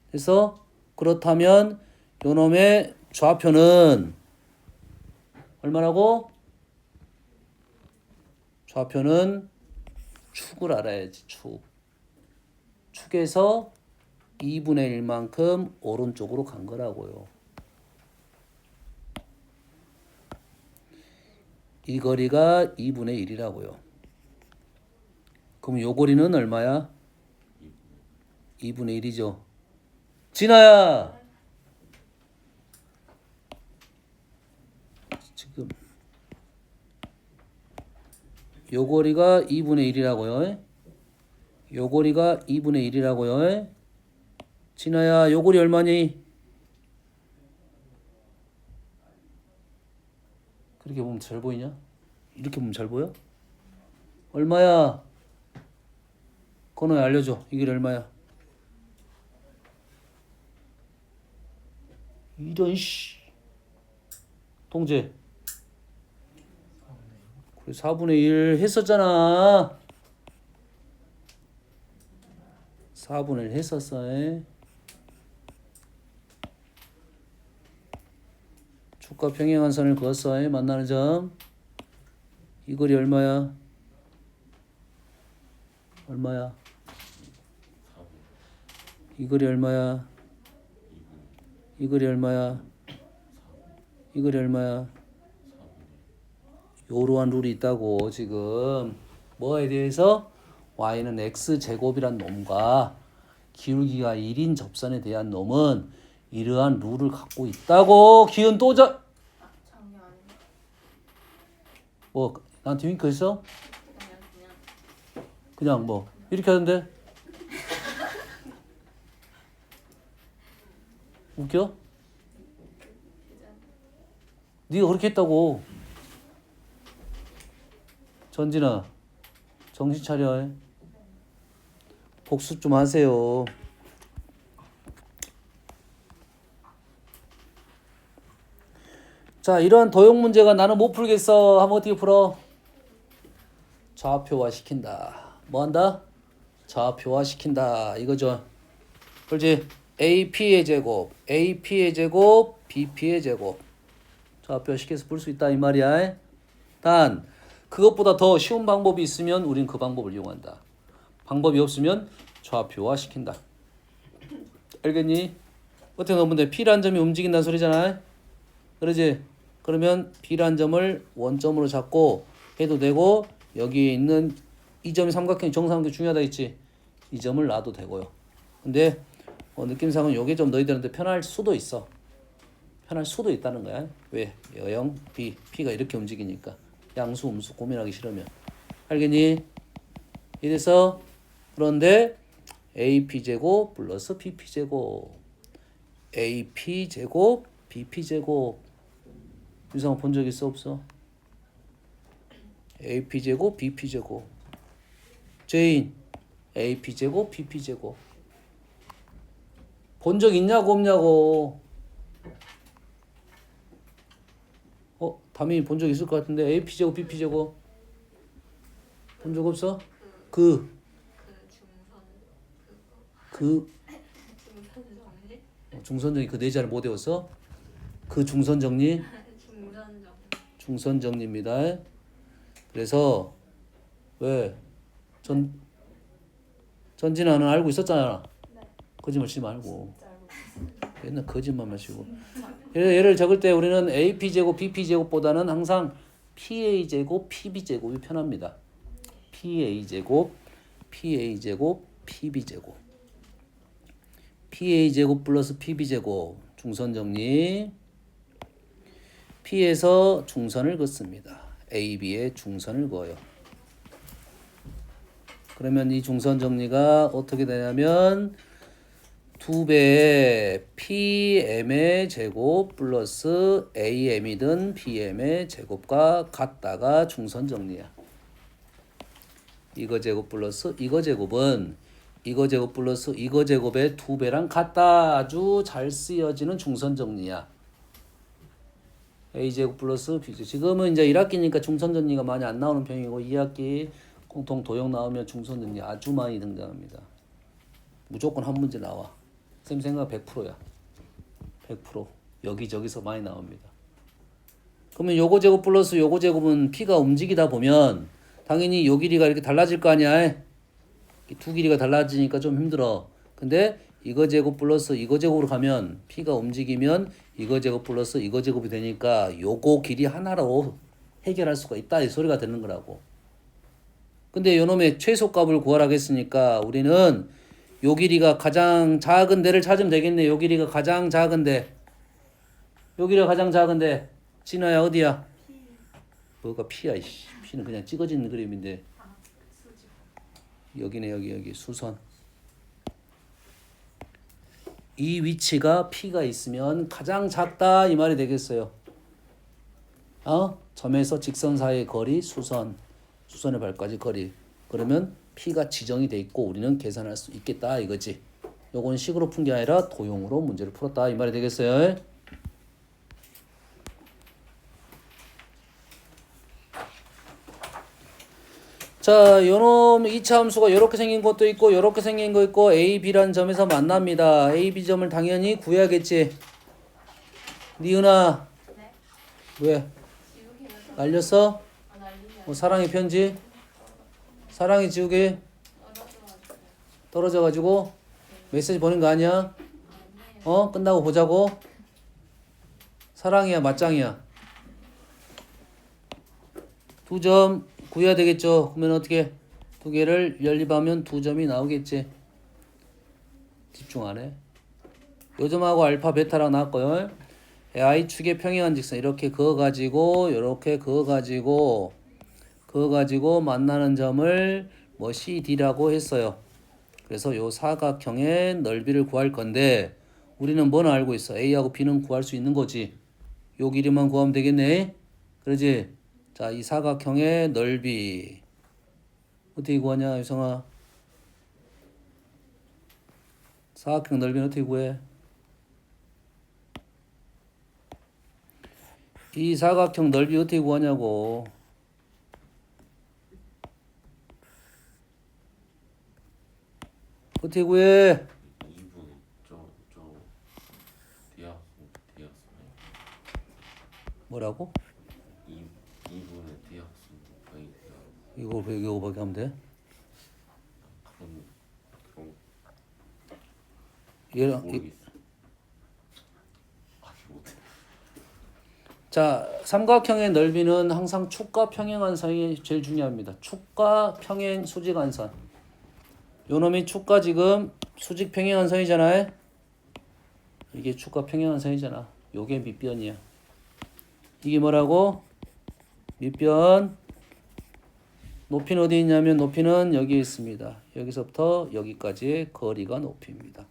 그래서 그렇다면 요 놈의 좌표는 얼마라고? 좌표는 축을 알아야지. 축에서 2분의 1만큼 오른쪽으로 간 거라고요. 이 거리가 2분의 1이라고요. 그럼 요 거리는 얼마야? 2분의 1이죠. 진아야! 지금 요 거리가 2분의 1이라고요. 요 거리가 2분의 1이라고요. 진아야, 요 거리 얼마니? 그렇게 보면 잘 보이냐? 이렇게 보면 잘 보여? 얼마야? 건호야 알려줘. 이게 얼마야? 이런 씨. 동재. 그래 4분의 1 했었잖아. 4분의 1 했었어. 직과 평행한 선을 그었어. 만나는 점. 이 거리 얼마야? 얼마야? 4분. 이 거리 얼마야? 2분. 이 거리 얼마야? 이 거리 얼마야? 4분. 요러한 룰이 있다고 지금. 뭐에 대해서? y는 x제곱이란 놈과 기울기가 1인 접선에 대한 놈은 이러한 룰을 갖고 있다고. 기은 또 자. 작년 뭐 나한테 윙크 했어? 그냥 그냥 뭐 이렇게 하던데? 웃겨? 네가 그렇게 했다고. 전진아 정신 차려. 복습 좀 하세요. 자, 이러한 도형 문제가 나는 못 풀겠어. 하면 어떻게 풀어? 좌표화 시킨다. 뭐 한다? 좌표화 시킨다. 이거죠. 그렇지? AP의 제곱, AP의 제곱, BP의 제곱. 좌표화 시켜서 풀 수 있다 이 말이야. 단 그것보다 더 쉬운 방법이 있으면 우린 그 방법을 이용한다. 방법이 없으면 좌표화 시킨다. 알겠니? 어떻게 넣으면 돼? P라는 점이 움직인다는 소리잖아. 그러지? 그러면 B라는 점을 원점으로 잡고 해도 되고, 여기에 있는 이 점이 삼각형 정사각형이 중요하다 했지? 이 점을 놔도 되고요. 근데 느낌상은 요게 좀 너희들한테 편할 수도 있어. 편할 수도 있다는 거야. 왜? 여영 B, P가 이렇게 움직이니까. 양수 음수 고민하기 싫으면. 알겠니? 이래서 그런데 AP제곱 플러스 BP제곱, AP제곱 BP제곱. 유상은 본 적 있어 없어? AP제곱 BP제곱. 제인 AP제곱 BP제곱. 본 적 있냐고 없냐고. 담임이 본 적 있을 것 같은데. AP제곱 BP제곱 본 적 없어? 그 중선 정리? 중선정리 그 네 자를 못 외웠어? 그 중선정리? 중선 정리. 중선정리입니다. 그래서 왜? 전진아는 알고 있었잖아. 네. 거짓말 치지 말고. 진짜 알고 있습니다. 맨날 거짓말만 치고. 얘를 적을 때 우리는 AP제곱 BP제곱보다는 항상 PA제곱 PB제곱이 편합니다. PA제곱 PA제곱 PB제곱. PA제곱 플러스 PB제곱. 중선정리. P에서 중선을 긋습니다. AB에 중선을 그어요. 그러면 이 중선 정리가 어떻게 되냐면 2배의 PM의 제곱 플러스 AM이든 PM의 제곱과 같다가 중선 정리야. 이거 제곱 플러스 이거 제곱은 이거 제곱 플러스 이거 제곱의 2배랑 같다. 아주 잘 쓰여지는 중선 정리야. A제곱 플러스 B제곱. 지금은 이제 1학기니까 중선 정리가 많이 안 나오는 편이고 2학기 공통 도형 나오면 중선 정리 아주 많이 등장합니다. 무조건 한 문제 나와. 쌤 생각 100%야. 100%. 여기저기서 많이 나옵니다. 그러면 요거 제곱 플러스 요거 제곱은 P가 움직이다 보면 당연히 요 길이가 이렇게 달라질 거 아니야. 두 길이가 달라지니까 좀 힘들어. 근데 이거 제곱 플러스 이거 제곱으로 가면 P가 움직이면 이거 제곱 플러스 이거 제곱이 되니까 요거 길이 하나로 해결할 수가 있다 이 소리가 되는 거라고. 근데 요놈의 최소값을 구하라고 했으니까 우리는 요 길이가 가장 작은 데를 찾으면 되겠네. 요 길이가 가장 작은데. 요 길이가 가장 작은데. 진아야 어디야? 뭐가 P야 이씨. P는 그냥 찍어진 그림인데. 여기네 여기 수선. 이 위치가 P가 있으면 가장 작다 이 말이 되겠어요. 점에서 직선 사이의 거리 수선. 수선의 발까지 거리. 그러면 P가 지정이 돼 있고 우리는 계산할 수 있겠다 이거지. 요건 식으로 푼 게 아니라 도형으로 문제를 풀었다 이 말이 되겠어요. 자, 요놈 2차 함수가 이렇게 생긴 것도 있고 이렇게 생긴 거 있고 A, B라는 점에서 만납니다. A, B 점을 당연히 구해야겠지. 니은아, 네. 왜? 지우개가 날렸어? 날리냐? 뭐 사랑의 편지? 사랑의 지우개 떨어져가지고. 떨어져가지고 메시지 보낸 거 아니야? 아니에요. 끝나고 보자고. 사랑이야 맞짱이야? 2점 구해야 되겠죠. 그러면 어떻게 두 개를 연립하면 2점이 나오겠지. 집중 안 해. 요점하고 알파 베타랑 나왔고요. I축의 평행한 직선 이렇게 그어가지고 이렇게 그어가지고 만나는 점을 뭐 CD라고 했어요. 그래서 요 사각형의 넓이를 구할 건데 우리는 뭐는 알고 있어. A하고 B는 구할 수 있는 거지. 요 길이만 구하면 되겠네. 그러지? 자, 이 사각형의 넓이 어떻게 구하냐 유성아? 사각형 넓이는 어떻게 구해? 이 사각형 넓이 어떻게 구하냐고. 어떻게 구해? 2분의 저 대학수 뭐라고? 2분의 대학수 곱하기 대학수 이거밖에 하면 돼? 그럼 얘랑 모르겠어. 못해. 자, 삼각형의 넓이는 항상 축과 평행한선이 제일 중요합니다. 축과 평행 수직한선. 요 놈이 축과 지금 수직 평행한선이잖아요. 이게 축과 평행한선이잖아. 요게 밑변이야. 이게 뭐라고? 밑변. 높이는 어디 있냐면 높이는 여기 있습니다. 여기서부터 여기까지의 거리가 높이입니다.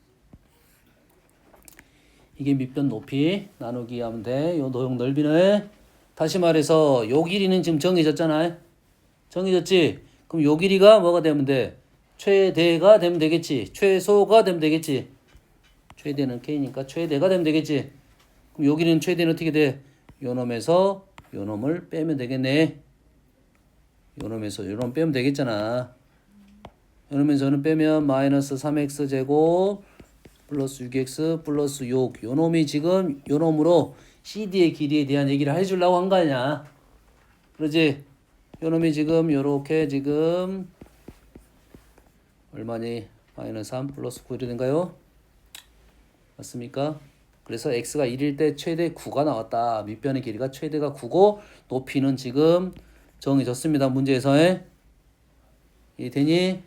이게 밑변 높이 나누기 하면 돼. 요 도형 넓이는 다시 말해서 요 길이는 지금 정해졌잖아요. 정해졌지? 그럼 요 길이가 뭐가 되면 돼? 최대가 되면 되겠지. 최소가 되면 되겠지. 최대는 K니까 최대가 되면 되겠지. 그럼 요 길이는 최대는 어떻게 돼? 요 놈에서 요 놈을 빼면 되겠네. 요 놈에서 요 놈 빼면 되겠잖아. 요 놈에서 요놈 빼면 마이너스 3x 제곱 플러스 6x 플러스 6. 요 놈이 지금 요 놈으로 CD의 길이에 대한 얘기를 해주려고 한 거 아니야. 그러지? 요 놈이 지금 요렇게 지금 얼마니? 마이너스 3 플러스 9 이렇게 된가요? 맞습니까? 그래서 x가 1일 때 최대 9가 나왔다. 밑변의 길이가 최대가 9고 높이는 지금 정해졌습니다. 문제에서. 이해되니?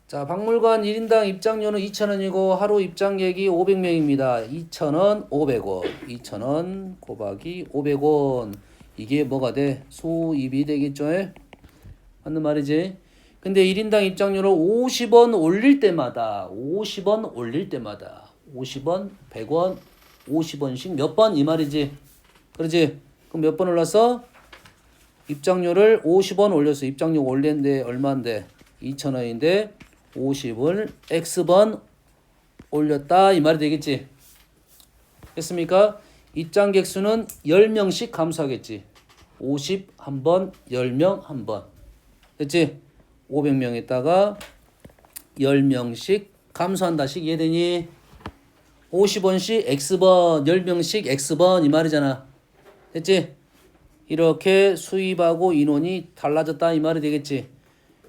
자, 박물관 1인당 입장료는 2,000원이고 하루 입장객이 500명입니다. 2,000원, 500원. 2,000원 곱하기 500원. 이게 뭐가 돼? 수입이 되겠죠? 맞는 말이지? 근데 1인당 입장료를 50원 올릴 때마다 50원 올릴 때마다 50원, 100원, 50원씩 몇 번 이 말이지? 그러지? 그럼 몇 번 올랐어? 입장료를 50원 올렸어. 입장료 올렸는데 얼마인데? 2,000원인데 50을 X번 올렸다 이 말이 되겠지. 됐습니까? 입장객 수는 10명씩 감소하겠지. 50 한번, 10명 한번. 됐지? 500명에다가 10명씩 감소한다씩 이해되니? 50원씩 X번, 10명씩 X번 이 말이잖아. 됐지? 이렇게 수입하고 인원이 달라졌다 이 말이 되겠지.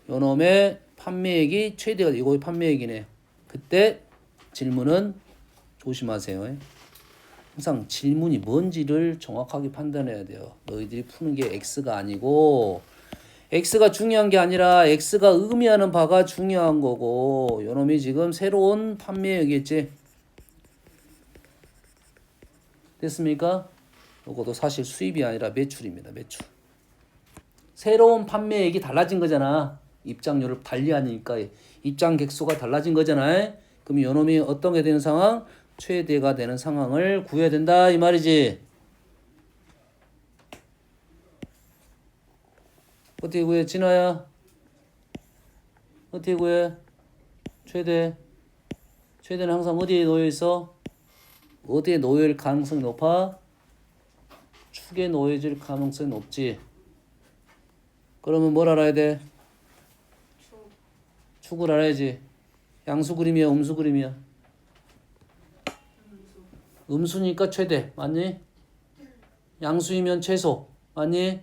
요놈의 판매액이 최대가 이거 판매액이네. 그때 질문은 조심하세요. 항상 질문이 뭔지를 정확하게 판단해야 돼요. 너희들이 푸는 게 X가 아니고 X가 중요한 게 아니라 X가 의미하는 바가 중요한 거고 요놈이 지금 새로운 판매액이겠지. 됐습니까? 이것도 사실 수입이 아니라 매출입니다. 매출. 새로운 판매액이 달라진 거잖아. 입장료를 달리하니까 입장 객수가 달라진 거잖아. 그럼 요놈이 어떤 게 되는 상황? 최대가 되는 상황을 구해야 된다 이 말이지. 어떻게 구해? 진아야 어떻게 구해? 최대. 최대는 항상 어디에 놓여 있어? 어디에 놓일 가능성이 높아? 축에 놓여질 가능성이 높지. 그러면 뭘 알아야 돼? 축을 알아야지. 양수 그림이야, 음수 그림이야? 음수니까 최대. 맞니? 양수이면 최소. 맞니?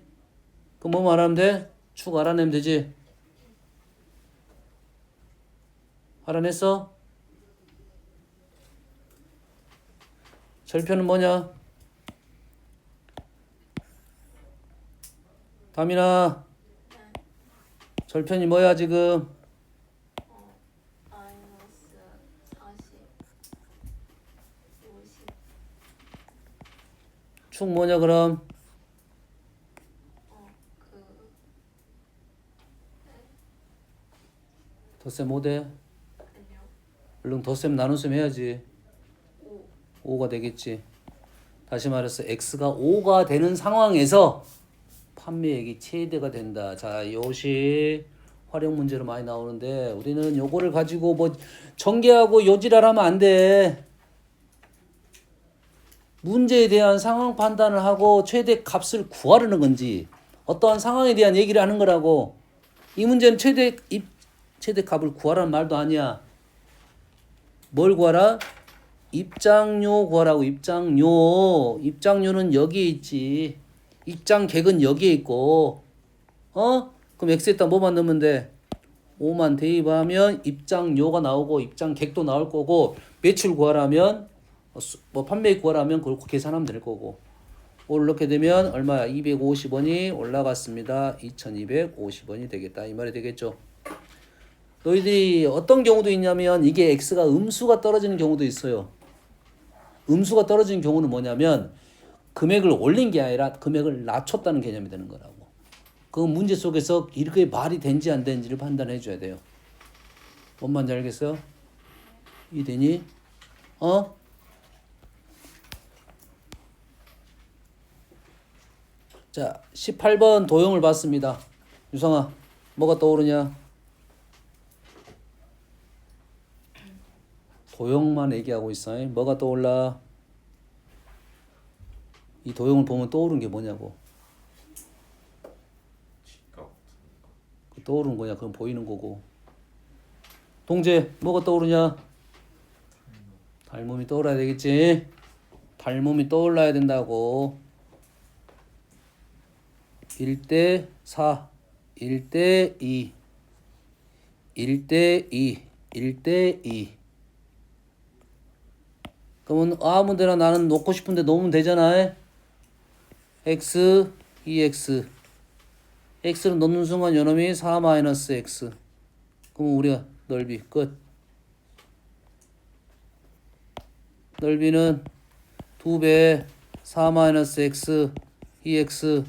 그럼 뭐 말하면 돼? 축 알아내면 되지. 알아냈어? 절편은 뭐냐? 다민아, 절편이 뭐야 지금? 마이너스 40, 50. 축 뭐냐 그럼? 그 덧셈 5대? 아니요. 물론 덧셈 나눗셈 해야지. 5. 5가 되겠지. 다시 말해서 x가 5가 되는 상황에서 판매액이 최대가 된다. 자, 요시 활용 문제로 많이 나오는데 우리는 요거를 가지고 뭐 전개하고 요지랄하면 안 돼. 문제에 대한 상황 판단을 하고 최대 값을 구하려는 건지 어떠한 상황에 대한 얘기를 하는 거라고. 이 문제는 최대 값을 구하라는 말도 아니야. 뭘 구하라? 입장료 구하라고. 입장료는 여기에 있지. 입장객은 여기에 있고, 그럼 x에다 뭐만 넣으면 돼? 5만 대입하면 입장료가 나오고 입장객도 나올 거고, 매출 구하라면 뭐 판매액 구하라면 그걸 계산하면 될 거고. 5를 넣게 되면 얼마야? 250원이 올라갔습니다. 2250원이 되겠다. 이 말이 되겠죠. 너희들이 어떤 경우도 있냐면 이게 x가 음수가 떨어지는 경우도 있어요. 음수가 떨어지는 경우는 뭐냐면 금액을 올린 게 아니라 금액을 낮췄다는 개념이 되는 거라고. 그 문제 속에서 이렇게 말이 된지 안 된지를 판단해 줘야 돼요. 뭔 말인지 알겠어요? 이해되니? 자, 18번 도형을 봤습니다. 유성아, 뭐가 떠오르냐? 도형만 얘기하고 있어. 뭐가 떠올라? 이 도형을 보면 떠오르는 게 뭐냐고. 지갑. 떠오르는 거냐? 그럼 보이는 거고. 동재, 뭐가 떠오르냐? 닮음이 떠올라야 되겠지? 닮음이 떠올라야 된다고. 1대 4, 1대 2, 1대 2, 1대 2. 그러면 아무 데나 나는 놓고 싶은데 놓으면 되잖아. x, 2x. x를 넣는 순간 요놈이 4-x. 그러면 우리가 넓이 끝. 넓이는 2배 4-x, 2x.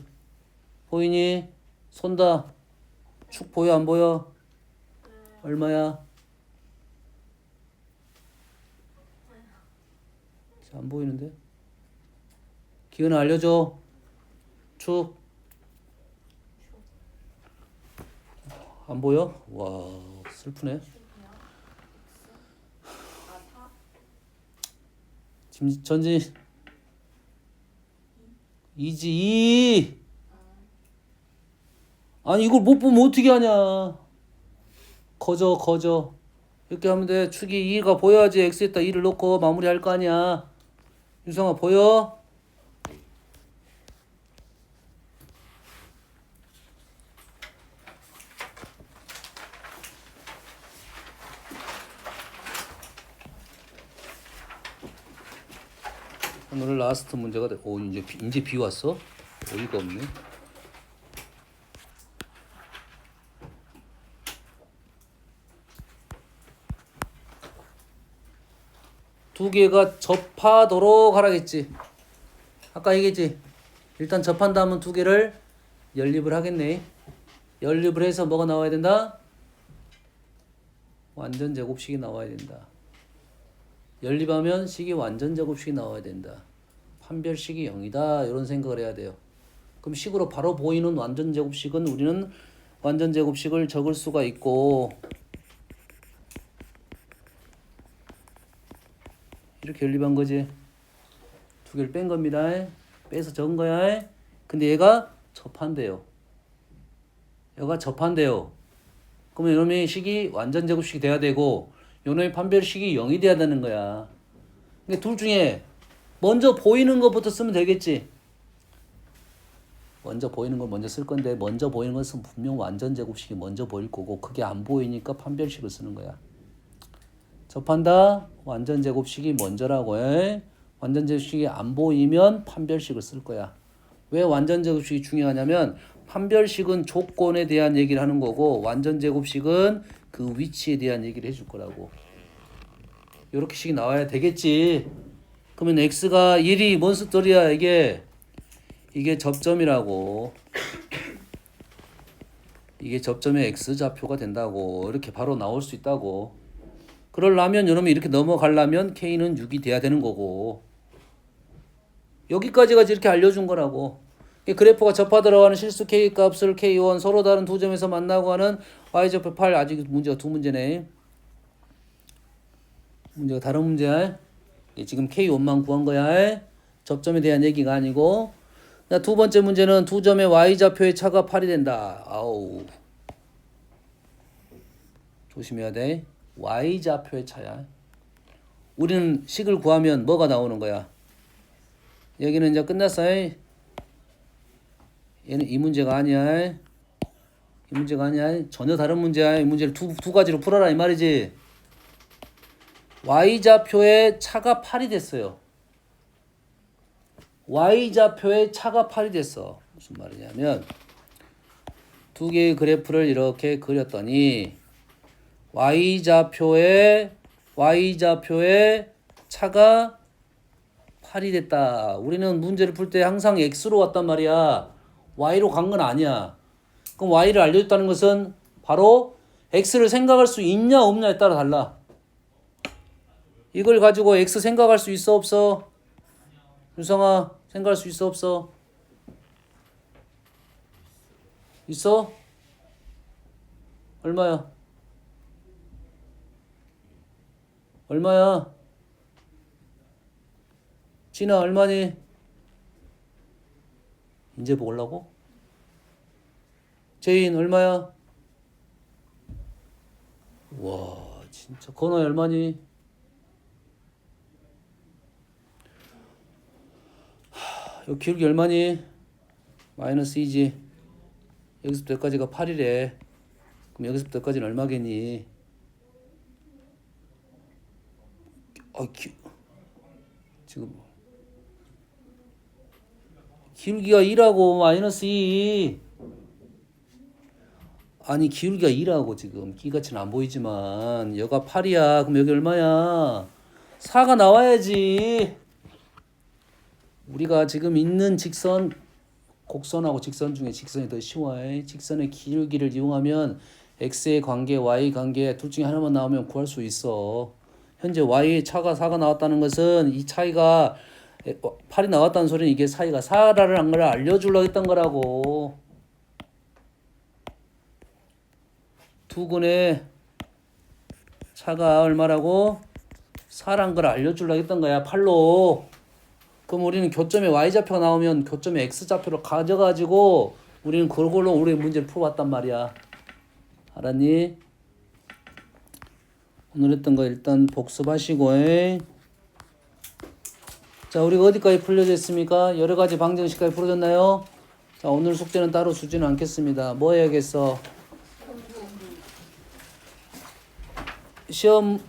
보이니? 손다. 축 보여 안 보여? 얼마야? 안 보이는데? 기은아 알려줘. 축. 안 보여? 와 슬프네. 지금 전지 이지. 아니 이걸 못 보면 어떻게 하냐. 거저 이렇게 하면 돼. 축이 2가 보여야지 x에다 2를 넣고 마무리할 거 아니야. 유성아 보여? 오늘 라스트 문제가 돼. 오 이제 비 왔어? 어이가 없네. 두 개가 접하도록 하라겠지. 아까 얘기했지. 일단 접한 다음은 두 개를 연립을 하겠네. 연립을 해서 뭐가 나와야 된다? 완전 제곱식이 나와야 된다. 연립하면 식이 완전 제곱식이 나와야 된다. 판별식이 0이다. 이런 생각을 해야 돼요. 그럼 식으로 바로 보이는 완전 제곱식은 우리는 완전 제곱식을 적을 수가 있고 이렇게 연립한 거지. 두 개를 뺀 겁니다. 빼서 적은 거야. 근데 얘가 접한대요. 얘가 접한대요. 그러면 이놈의 식이 완전 제곱식이 돼야 되고 요놈의 판별식이 0이 돼야 되는 거야. 근데 둘 중에 먼저 보이는 것부터 쓰면 되겠지. 먼저 보이는 걸 먼저 쓸 건데 먼저 보이는 것은 분명 완전 제곱식이 먼저 보일 거고 그게 안 보이니까 판별식을 쓰는 거야. 접한다. 완전 제곱식이 먼저라고 해. 완전 제곱식이 안 보이면 판별식을 쓸 거야. 왜 완전 제곱식이 중요하냐면 판별식은 조건에 대한 얘기를 하는 거고 완전 제곱식은 그 위치에 대한 얘기를 해줄 거라고. 이렇게 식이 나와야 되겠지. 그러면 x가 1이 뭔 소리야 이게 접점이라고. 이게 접점의 x좌표가 된다고. 이렇게 바로 나올 수 있다고. 그러려면 여러분 이렇게 넘어가려면 k는 6이 돼야 되는 거고. 여기까지가 이렇게 알려준 거라고. 그래프가 접하 들어가는 실수 k 값을 k1 서로 다른 두 점에서 만나고 하는 y좌표 8. 아직 문제가 두 문제네. 문제가 다른 문제야. 지금 k1만 구한 거야. 접점에 대한 얘기가 아니고. 두 번째 문제는 두 점의 y좌표의 차가 8이 된다. 아우. 조심해야 돼. y좌표의 차야. 우리는 식을 구하면 뭐가 나오는 거야? 여기는 이제 끝났어. 얘는 이 문제가 아니야. 이 문제가 아니야. 전혀 다른 문제야. 이 문제를 두 가지로 풀어라 이 말이지. y좌표의 차가 8이 됐어요. y좌표의 차가 8이 됐어. 무슨 말이냐면 두 개의 그래프를 이렇게 그렸더니 y좌표의 차가 8이 됐다. 우리는 문제를 풀 때 항상 x로 왔단 말이야. y로 간 건 아니야. 그럼 y를 알려줬다는 것은 바로 x를 생각할 수 있냐 없냐에 따라 달라. 이걸 가지고 x 생각할 수 있어 없어? 유성아 생각할 수 있어 없어? 있어? 얼마야? 얼마야? 진아 얼마니? 이제 보려고? 제인 얼마야? 와 진짜 건호야 얼마니? 요 기울기 얼마니? 마이너스 2지. 여기서부터 여기까지가 8이래. 그럼 여기서부터 여기까지는 얼마겠니? 지금 기울기가 2라고. 마이너스 2. 아니 기울기가 2라고. 지금 끼같이는 안 보이지만 여가 8이야. 그럼 여기 얼마야? 4가 나와야지. 우리가 지금 있는 직선, 곡선하고 직선 중에 직선이 더 쉬워요. 직선의 기울기를 이용하면 x의 관계, y 관계 둘 중에 하나만 나오면 구할 수 있어. 현재 y의 차가 4가 나왔다는 것은 이 차이가 8이 나왔다는 소리는 이게 사이가 4라는 걸 알려주려고 했던 거라고. 두 근의 차가 얼마라고? 4란 걸 알려주려고 했던 거야. 8로. 그럼 우리는 교점에 y좌표가 나오면 교점에 x좌표를 가져가지고 우리는 그걸로 우리 문제를 풀어왔단 말이야. 알았니? 오늘 했던 거 일단 복습하시고. 자, 우리가 어디까지 풀려져 있습니까? 여러 가지 방정식까지 풀어졌나요? 자, 오늘 숙제는 따로 주지는 않겠습니다. 뭐 해야겠어? 시험